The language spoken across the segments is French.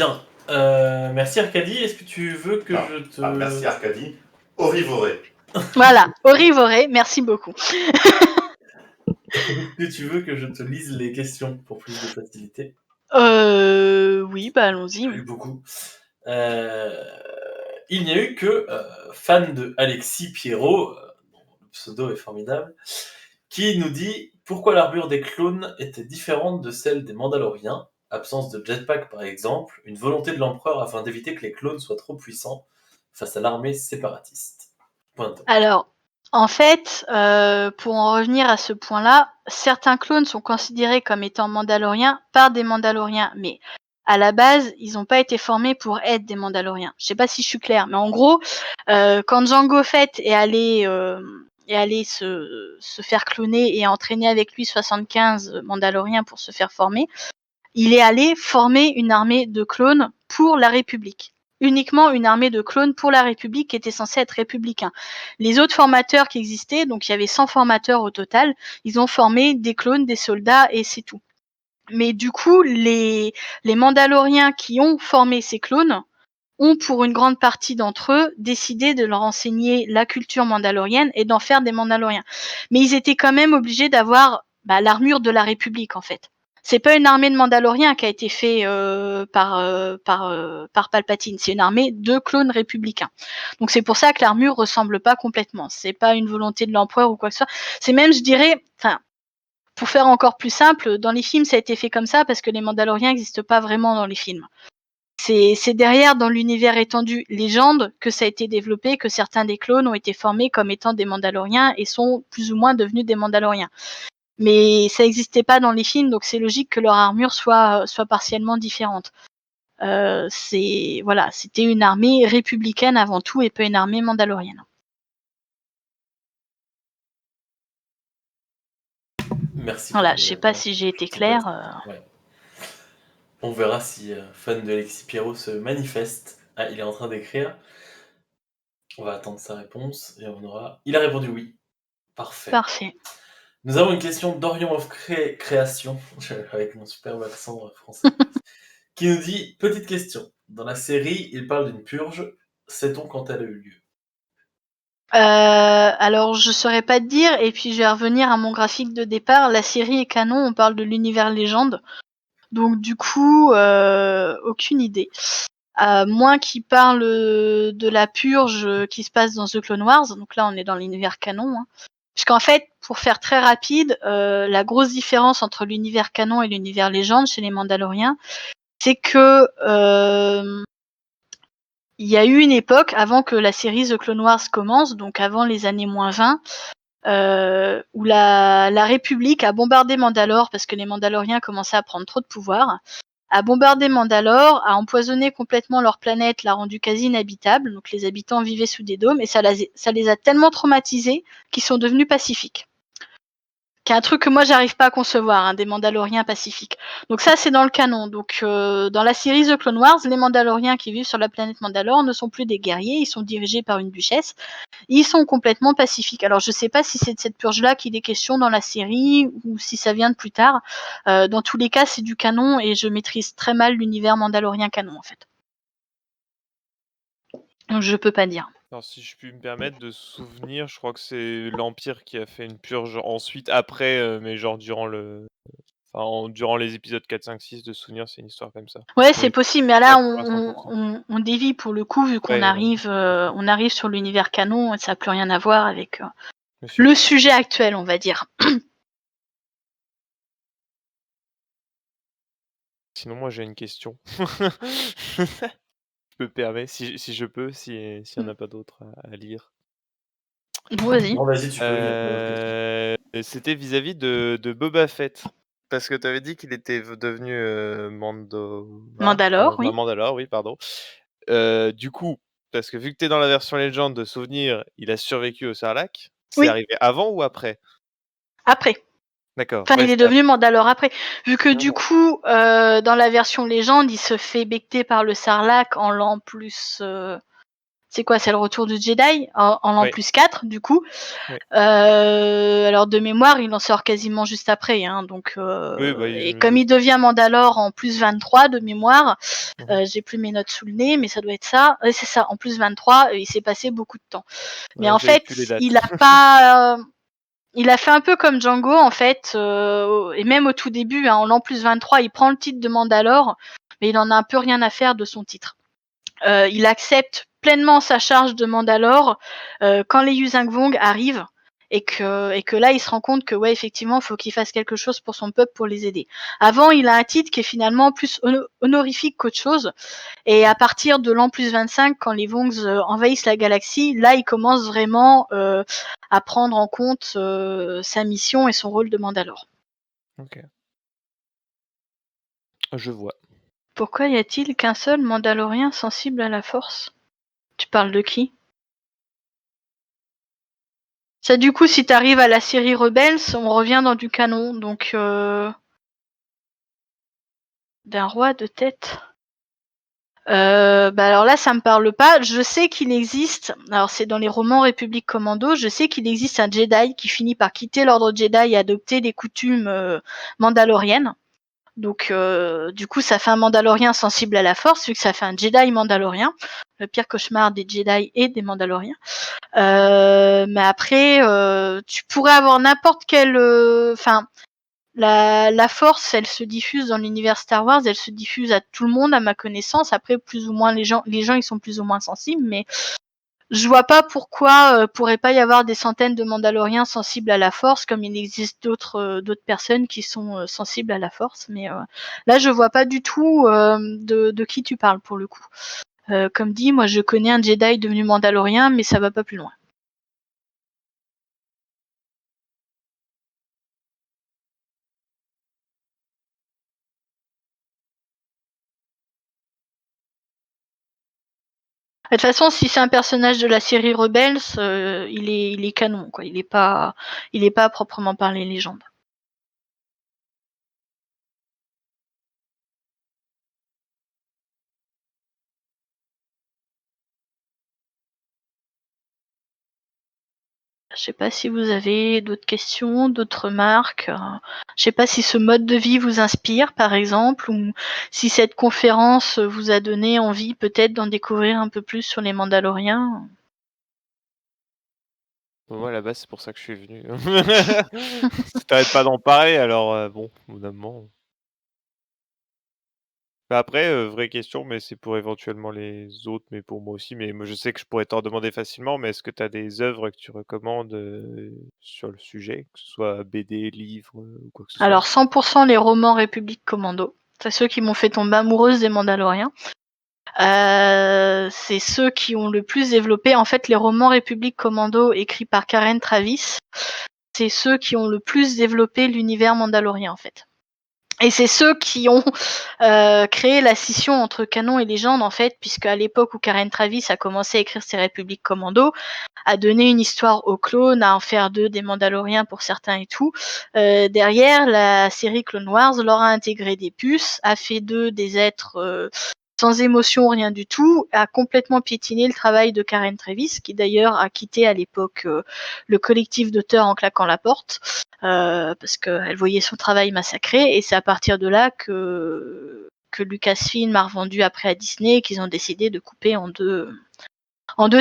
Bien. Merci Arcadie. Est-ce que tu veux que je te... merci Arcadie. Orivoré. Voilà, Orivoré, merci beaucoup. Est-ce que tu veux que je te lise les questions pour plus de facilité? Oui, allons-y. Il y a eu beaucoup. Il n'y a eu que fan de Alexis Pierrot, dont le pseudo est formidable, qui nous dit pourquoi l'armure des clones était différente de celle des Mandaloriens. Absence de jetpack par exemple, une volonté de l'empereur afin d'éviter que les clones soient trop puissants face à l'armée séparatiste. Alors, en fait, pour en revenir à ce point-là, certains clones sont considérés comme étant Mandaloriens par des Mandaloriens, mais à la base, ils n'ont pas été formés pour être des Mandaloriens. Je sais pas si je suis claire, mais en gros, quand Jango Fett est allé se faire cloner et entraîner avec lui 75 Mandaloriens pour se faire former, il est allé former une armée de clones pour la République. Uniquement une armée de clones pour la République qui était censée être républicain. Les autres formateurs qui existaient, donc il y avait 100 formateurs au total, ils ont formé des clones, des soldats et c'est tout. Mais du coup, les Mandaloriens qui ont formé ces clones ont, pour une grande partie d'entre eux, décidé de leur enseigner la culture mandalorienne et d'en faire des Mandaloriens. Mais ils étaient quand même obligés d'avoir l'armure de la République, en fait. C'est pas une armée de Mandaloriens qui a été faite par Palpatine, c'est une armée de clones républicains. Donc c'est pour ça que l'armure ressemble pas complètement. C'est pas une volonté de l'empereur ou quoi que ce soit. C'est même, je dirais, pour faire encore plus simple, dans les films ça a été fait comme ça parce que les Mandaloriens n'existent pas vraiment dans les films. C'est derrière, dans l'univers étendu Légende, que ça a été développé, que certains des clones ont été formés comme étant des Mandaloriens et sont plus ou moins devenus des Mandaloriens. Mais ça n'existait pas dans les films, donc c'est logique que leur armure soit partiellement différente. C'était une armée républicaine avant tout et pas une armée mandalorienne. Merci. Voilà, je sais pas si j'ai été claire. Ouais. On verra si fan de Alexis Pierrot se manifeste. Ah, il est en train d'écrire. On va attendre sa réponse et on aura. Il a répondu oui. Parfait. Parfait. Nous avons une question d'Orion of Création, avec mon superbe accent français, qui nous dit petite question. Dans la série, il parle d'une purge. Sait-on quand elle a eu lieu? Alors je saurais pas te dire, et puis je vais revenir à mon graphique de départ. La série est canon, on parle de l'univers Légende. Donc du coup, aucune idée. Moins qu'il parle de la purge qui se passe dans The Clone Wars, donc là on est dans l'univers canon. Hein. Puisqu'en fait, pour faire très rapide, la grosse différence entre l'univers canon et l'univers légende chez les Mandaloriens, c'est que il y a eu une époque, avant que la série The Clone Wars commence, donc avant les années -20, où la République a bombardé Mandalore parce que les Mandaloriens commençaient à prendre trop de pouvoir, a bombardé Mandalore, a empoisonné complètement leur planète, l'a rendue quasi inhabitable, donc les habitants vivaient sous des dômes, et ça les a tellement traumatisés qu'ils sont devenus pacifiques. Qui est un truc que moi j'arrive pas à concevoir, hein, des Mandaloriens pacifiques. Donc ça c'est dans le canon. Donc dans la série The Clone Wars, les Mandaloriens qui vivent sur la planète Mandalore ne sont plus des guerriers, ils sont dirigés par une duchesse. Ils sont complètement pacifiques. Alors je sais pas si c'est de cette purge-là qu'il est question dans la série ou si ça vient de plus tard. Dans tous les cas, c'est du canon et je maîtrise très mal l'univers mandalorien canon en fait. Donc je peux pas dire. Alors, si je puis me permettre de souvenir, je crois que c'est l'Empire qui a fait une purge ensuite, après, mais genre durant les épisodes 4, 5, 6 de souvenir, c'est une histoire comme ça. Ouais, c'est possible, mais là, Pas on dévie pour le coup, vu qu'on Ouais, on arrive sur l'univers canon et ça n'a plus rien à voir avec Monsieur. le sujet actuel, on va dire. Sinon, moi, j'ai une question. Je me permets, si je peux, s'il y en a pas d'autres à lire. Vas-y. Non, vas-y, tu peux. C'était vis-à-vis de Boba Fett. Parce que tu avais dit qu'il était devenu Mandalore, oui. Mandalore, oui, pardon. Du coup, parce que vu que tu es dans la version légende de souvenir, il a survécu au Sarlacc. C'est arrivé avant ou après? Après. D'accord. Enfin, Ouais, il est devenu Mandalore après. Vu que du coup, dans la version légende, il se fait becter par le Sarlacc en l'an plus C'est quoi? C'est le retour du Jedi en l'an Ouais. plus 4, du coup. Ouais. Alors de mémoire, il en sort quasiment juste après, hein, donc Oui, bah, et je me comme il doute. devient Mandalore en plus 23 de mémoire, Mhm. j'ai plus mes notes sous le nez, mais ça doit être ça. Ouais, c'est ça, en plus 23, il s'est passé beaucoup de temps. Mais Ouais, en j'avais fait, plus les dates. il a pas, il a fait un peu comme Django en fait, et même au tout début, hein, en l'an plus 23, il prend le titre de Mandalore, mais il en a un peu rien à faire de son titre. Il accepte pleinement sa charge de Mandalore quand les Yuzhang-Vong arrivent et que là, il se rend compte que ouais, effectivement, il faut qu'il fasse quelque chose pour son peuple pour les aider. Avant, il a un titre qui est finalement plus honorifique qu'autre chose. Et à partir de l'an plus 25, quand les Vongs envahissent la galaxie, là, il commence vraiment à prendre en compte sa mission et son rôle de Mandalore. Ok. Je vois. Pourquoi y a-t-il qu'un seul Mandalorien sensible à la Force? Tu parles de qui? Ça, du coup, si t'arrives à la série Rebels, on revient dans du canon, donc d'un roi de tête. Bah alors là, ça me parle pas. Je sais qu'il existe. Alors c'est dans les romans République Commando. Je sais qu'il existe un Jedi qui finit par quitter l'ordre Jedi et adopter des coutumes mandaloriennes. Donc du coup, ça fait un Mandalorien sensible à la Force, vu que ça fait un Jedi Mandalorien. Le pire cauchemar des Jedi et des Mandaloriens. Mais après, tu pourrais avoir n'importe quel. Enfin, la Force, elle se diffuse dans l'univers Star Wars, elle se diffuse à tout le monde, à ma connaissance. Après, plus ou moins les gens, ils sont plus ou moins sensibles, mais je vois pas pourquoi pourrait pas y avoir des centaines de Mandaloriens sensibles à la Force, comme il existe d'autres personnes qui sont sensibles à la Force. Mais là, je vois pas du tout de qui tu parles pour le coup. Comme dit, moi, je connais un Jedi devenu Mandalorien, mais ça va pas plus loin. De toute façon, si c'est un personnage de la série Rebels, il est canon, quoi. Il est pas à proprement parler légende. Je sais pas si vous avez d'autres questions, d'autres remarques. Je sais pas si ce mode de vie vous inspire, par exemple, ou si cette conférence vous a donné envie peut-être d'en découvrir un peu plus sur les Mandaloriens. Moi, à la base, c'est pour ça que je suis venu. T'arrêtes pas d'en parler, alors bon, au bout d'un moment. Bah après, vraie question, mais c'est pour éventuellement les autres, mais pour moi aussi. Mais moi, je sais que je pourrais t'en demander facilement, mais est-ce que tu as des œuvres que tu recommandes sur le sujet, que ce soit BD, livre ou quoi que ce soit? Alors 100% les romans République Commando. C'est ceux qui m'ont fait tomber amoureuse des Mandaloriens. C'est ceux qui ont le plus développé. En fait, les romans République Commando écrits par Karen Traviss, c'est ceux qui ont le plus développé l'univers mandalorien en fait. Et c'est ceux qui ont créé la scission entre canon et légende en fait, puisque à l'époque où Karen Traviss a commencé à écrire ses Républiques Commando, à donner une histoire aux clones, à en faire d'eux des Mandaloriens pour certains et tout. Derrière, la série Clone Wars leur a intégré des puces, a fait d'eux des êtres sans émotion, rien du tout, a complètement piétiné le travail de Karen Traviss, qui d'ailleurs a quitté à l'époque le collectif d'auteurs en claquant la porte, parce qu'elle voyait son travail massacré, et c'est à partir de là que Lucasfilm a revendu après à Disney et qu'ils ont décidé de couper en deux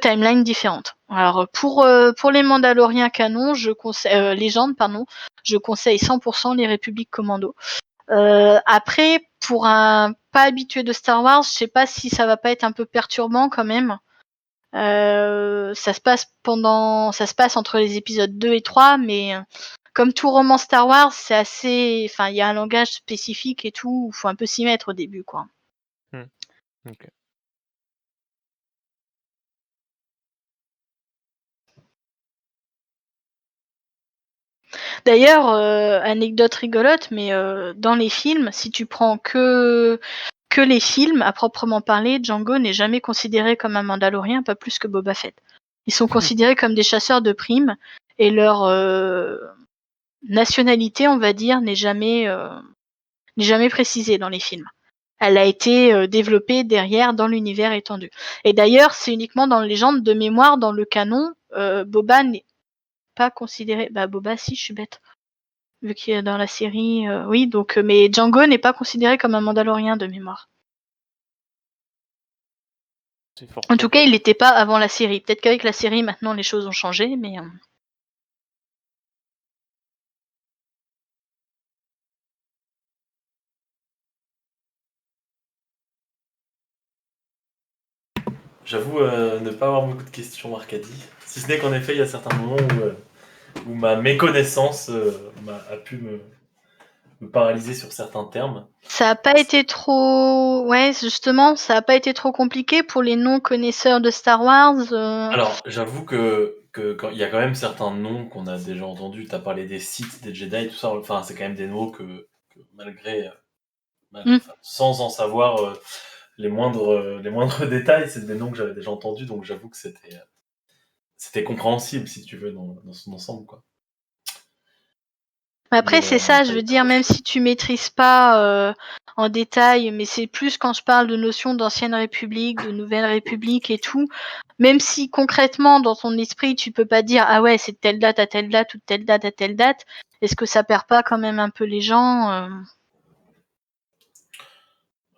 timelines différentes. Alors pour les Mandaloriens canon, je conseille légende pardon, je conseille 100% les Républiques Commando. Après, pour un pas habitué de Star Wars, je sais pas si ça va pas être un peu perturbant quand même. Ça se passe entre les épisodes 2 et 3, mais comme tout roman Star Wars, c'est assez, enfin, il y a un langage spécifique et tout, faut un peu s'y mettre au début, quoi. Ok. D'ailleurs, anecdote rigolote, mais dans les films, si tu prends que les films, à proprement parler, Django n'est jamais considéré comme un Mandalorien, pas plus que Boba Fett. Ils sont considérés comme des chasseurs de primes, et leur nationalité, on va dire, n'est jamais précisée dans les films. Elle a été développée derrière dans l'univers étendu. Et d'ailleurs, c'est uniquement dans Légende de mémoire, dans le canon, Boba n'est pas considéré. Bah Boba, si, je suis bête. Vu qu'il est dans la série, oui. Donc, mais Django n'est pas considéré comme un Mandalorien de mémoire. C'est fort En tout cas, probable. il l'était pas avant la série. Peut-être qu'avec la série, maintenant, les choses ont changé, mais. J'avoue ne pas avoir beaucoup de questions, Arcadie. Si ce n'est qu'en effet, il y a certains moments où ma méconnaissance a pu me paralyser sur certains termes. Ça a pas été trop. Ouais, justement, ça a pas été trop compliqué pour les non-connaisseurs de Star Wars. Alors, j'avoue que quand il y a quand même certains noms qu'on a déjà entendus. Tu as parlé des Sith, des Jedi, tout ça. Enfin, c'est quand même des mots que malgré, enfin, sans en savoir les moindres détails, c'est des noms que j'avais déjà entendus. Donc, j'avoue que c'était compréhensible, si tu veux, dans son ensemble, quoi. Après, Mais c'est ça, je ça a veux été dire, un même choc. si tu maîtrises pas en détail, mais c'est plus quand je parle de notions d'ancienne République, de nouvelle République et tout, même si concrètement, dans ton esprit, tu peux pas dire, ah ouais, c'est de telle date à telle date ou de telle date à telle date, est-ce que ça perd pas quand même un peu les gens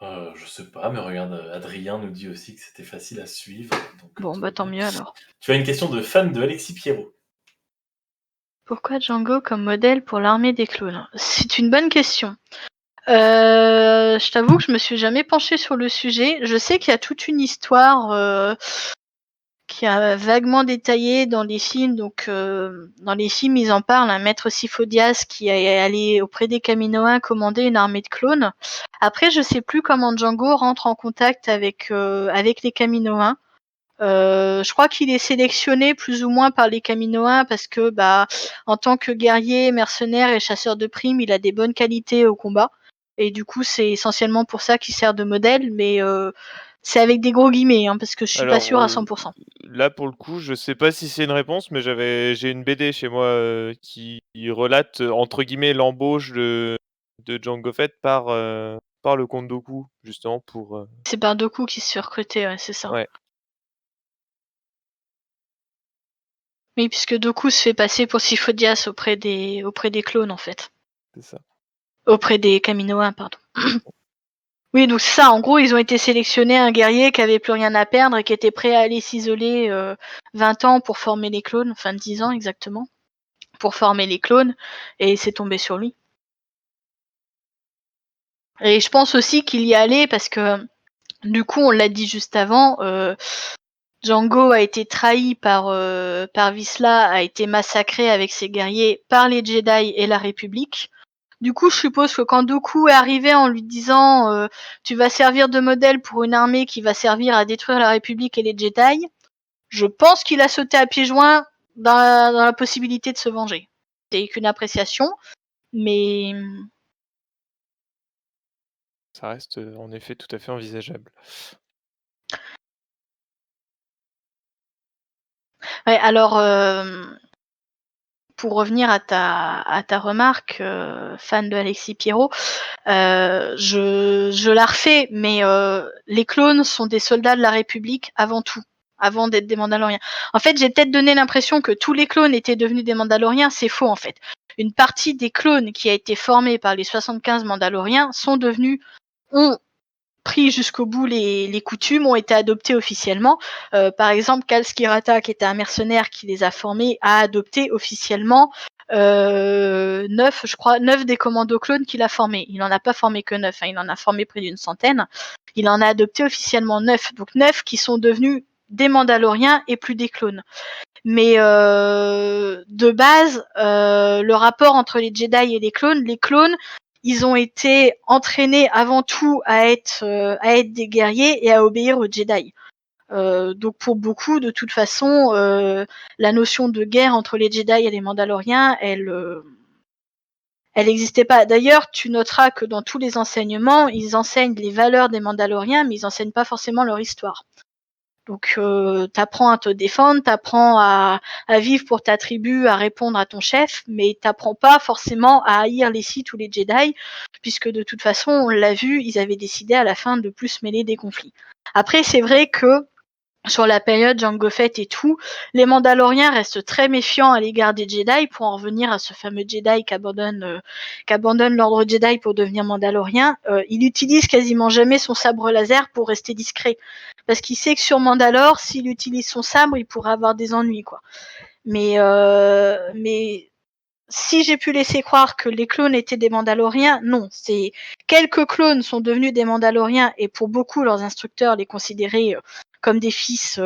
Je sais pas, mais regarde, Adrien nous dit aussi que c'était facile à suivre. Donc, Bon, tout bah va tant bien. mieux alors. Tu as une question de fan de Alexis Pierrot. Pourquoi Django comme modèle pour l'armée des clones? C'est une bonne question. Je t'avoue que je me suis jamais penchée sur le sujet. Je sais qu'il y a toute une histoire qui est vaguement détaillée dans les films. Donc, dans les films, ils en parlent. Un maître Sifo-Dyas qui est allé auprès des Kaminoans commander une armée de clones. Après, je sais plus comment Django rentre en contact avec les Kaminoans. Je crois qu'il est sélectionné plus ou moins par les Kaminoans parce que, en tant que guerrier, mercenaire et chasseur de primes, il a des bonnes qualités au combat. Et du coup, c'est essentiellement pour ça qu'il sert de modèle, mais c'est avec des gros guillemets, parce que je suis pas Alors sûre à 100%. là, pour le coup, je sais pas si c'est une réponse, mais j'ai une BD chez moi qui relate entre guillemets l'embauche de Jango Fett par le comte Dooku, justement pour. C'est par Doku qui se fait recruter, ouais, c'est ça. Ouais, Oui, puisque Doku se fait passer pour Sifo-Dyas auprès des clones, en fait. c'est ça. Auprès des Kaminoans, pardon. Oui, donc c'est ça. En gros, ils ont été sélectionnés un guerrier qui avait plus rien à perdre et qui était prêt à aller s'isoler 20 ans pour former les clones, enfin 10 ans exactement, pour former les clones, et c'est tombé sur lui. Et je pense aussi qu'il y allait parce que, du coup, on l'a dit juste avant, Django a été trahi par Vizsla, a été massacré avec ses guerriers par les Jedi et la République. Du coup, je suppose que quand Dooku est arrivé en lui disant tu vas servir de modèle pour une armée qui va servir à détruire la République et les Jedi, je pense qu'il a sauté à pieds joints dans la possibilité de se venger. C'est qu'une appréciation, mais Ça reste en effet tout à fait envisageable. ouais, alors pour revenir à ta remarque, fan de Alexis Pierrot, je la refais, mais les clones sont des soldats de la République avant tout, avant d'être des Mandaloriens. En fait, j'ai peut-être donné l'impression que tous les clones étaient devenus des Mandaloriens, c'est faux en fait. Une partie des clones qui a été formée par les 75 Mandaloriens ont pris jusqu'au bout les coutumes, ont été adoptés officiellement. Par exemple, Kal Skirata, qui était un mercenaire qui les a formés, a adopté officiellement 9 des commandos clones qu'il a formés. Il n'en a pas formé que 9, il en a formé près d'une centaine. Il en a adopté officiellement 9, donc 9 qui sont devenus des Mandaloriens et plus des clones. Mais de base, le rapport entre les Jedi et les clones, ils ont été entraînés avant tout à être des guerriers et à obéir aux Jedi. Donc pour beaucoup, de toute façon, la notion de guerre entre les Jedi et les Mandaloriens, elle n'existait pas. D'ailleurs, tu noteras que dans tous les enseignements, ils enseignent les valeurs des Mandaloriens, mais ils enseignent pas forcément leur histoire. Donc t'apprends à te défendre, t'apprends à vivre pour ta tribu, à répondre à ton chef, mais t'apprends pas forcément à haïr les Sith ou les Jedi, puisque de toute façon, on l'a vu, ils avaient décidé à la fin de plus se mêler des conflits. Après, c'est vrai que sur la période Jango Fett et tout, les Mandaloriens restent très méfiants à l'égard des Jedi, pour en revenir à ce fameux Jedi qui abandonne l'ordre Jedi pour devenir Mandalorien. Il utilise quasiment jamais son sabre laser pour rester discret, parce qu'il sait que sur Mandalore, s'il utilise son sabre, il pourrait avoir des ennuis, quoi. Mais si j'ai pu laisser croire que les clones étaient des Mandaloriens, non. C'est quelques clones sont devenus des Mandaloriens, et pour beaucoup, leurs instructeurs les considéraient comme des fils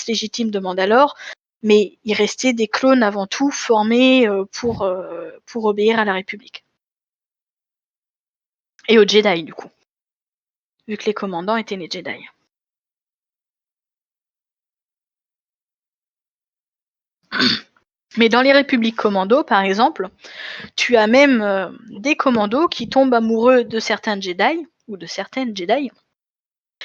légitimes de Mandalore. Mais il restait des clones avant tout, formés pour obéir à la République. Et aux Jedi, du coup. Vu que les commandants étaient les Jedi. Mais dans les républiques commando, par exemple, tu as même des commandos qui tombent amoureux de certains Jedi, ou de certaines Jedi,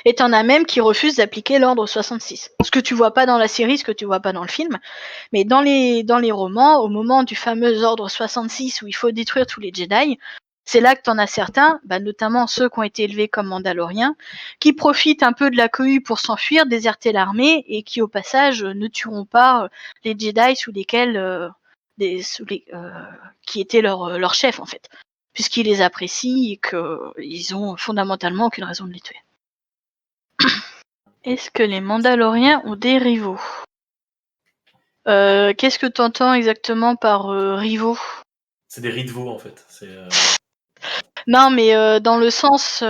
et t'en as même qui refusent d'appliquer l'ordre 66. Ce que tu vois pas dans la série, ce que tu vois pas dans le film, mais dans les romans, au moment du fameux ordre 66 où il faut détruire tous les Jedi, c'est là que t'en as certains, notamment ceux qui ont été élevés comme Mandaloriens, qui profitent un peu de la cohue pour s'enfuir, déserter l'armée, et qui au passage ne tueront pas les Jedi qui étaient leur chef en fait, puisqu'ils les apprécient et qu'ils ont fondamentalement aucune raison de les tuer. Est-ce que les Mandaloriens ont des rivaux ? Qu'est-ce que t'entends exactement par rivaux ? C'est des rivaux, en fait. Non, mais dans le sens,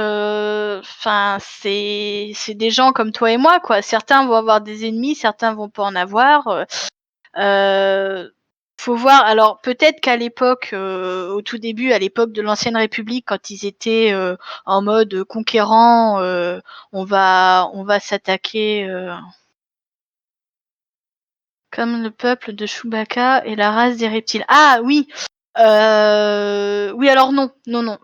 c'est des gens comme toi et moi, quoi. Certains vont avoir des ennemis, certains vont pas en avoir. Faut voir. Alors peut-être qu'à l'époque, au tout début, à l'époque de l'ancienne République, quand ils étaient en mode conquérant, on va s'attaquer. Comme le peuple de Chewbacca et la race des reptiles. Ah oui. Oui, alors non.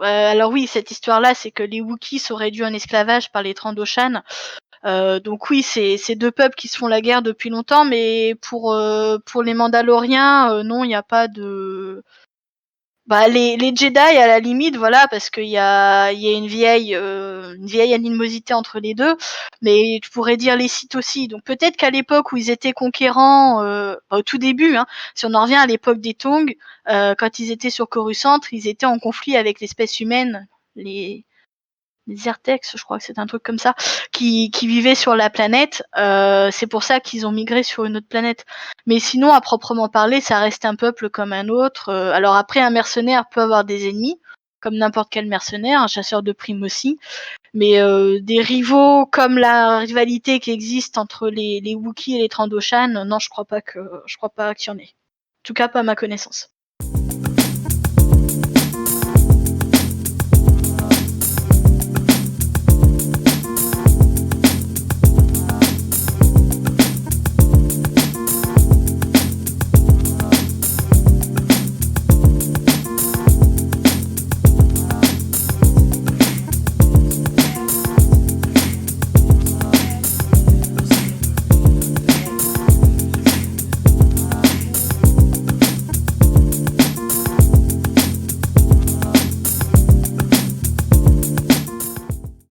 Alors oui, cette histoire-là, c'est que les Wookiees sont réduits en esclavage par les Trandoshan. Donc oui, c'est deux peuples qui se font la guerre depuis longtemps, mais pour les Mandaloriens, non, il n'y a pas de... les Jedi, à la limite, voilà, parce qu'il y a une vieille animosité entre les deux, mais tu pourrais dire les Sith aussi. Donc peut-être qu'à l'époque où ils étaient conquérants, au tout début, si on en revient à l'époque des Tong, quand ils étaient sur Coruscant, ils étaient en conflit avec l'espèce humaine, les Zertex, je crois que c'est un truc comme ça, qui vivaient sur la planète. C'est pour ça qu'ils ont migré sur une autre planète. Mais sinon, à proprement parler, ça reste un peuple comme un autre. Alors après, un mercenaire peut avoir des ennemis, comme n'importe quel mercenaire, un chasseur de primes aussi. Mais des rivaux comme la rivalité qui existe entre les Wookiees et les Trandoshan, non, je crois pas qu'il y en ait. En tout cas, pas à ma connaissance.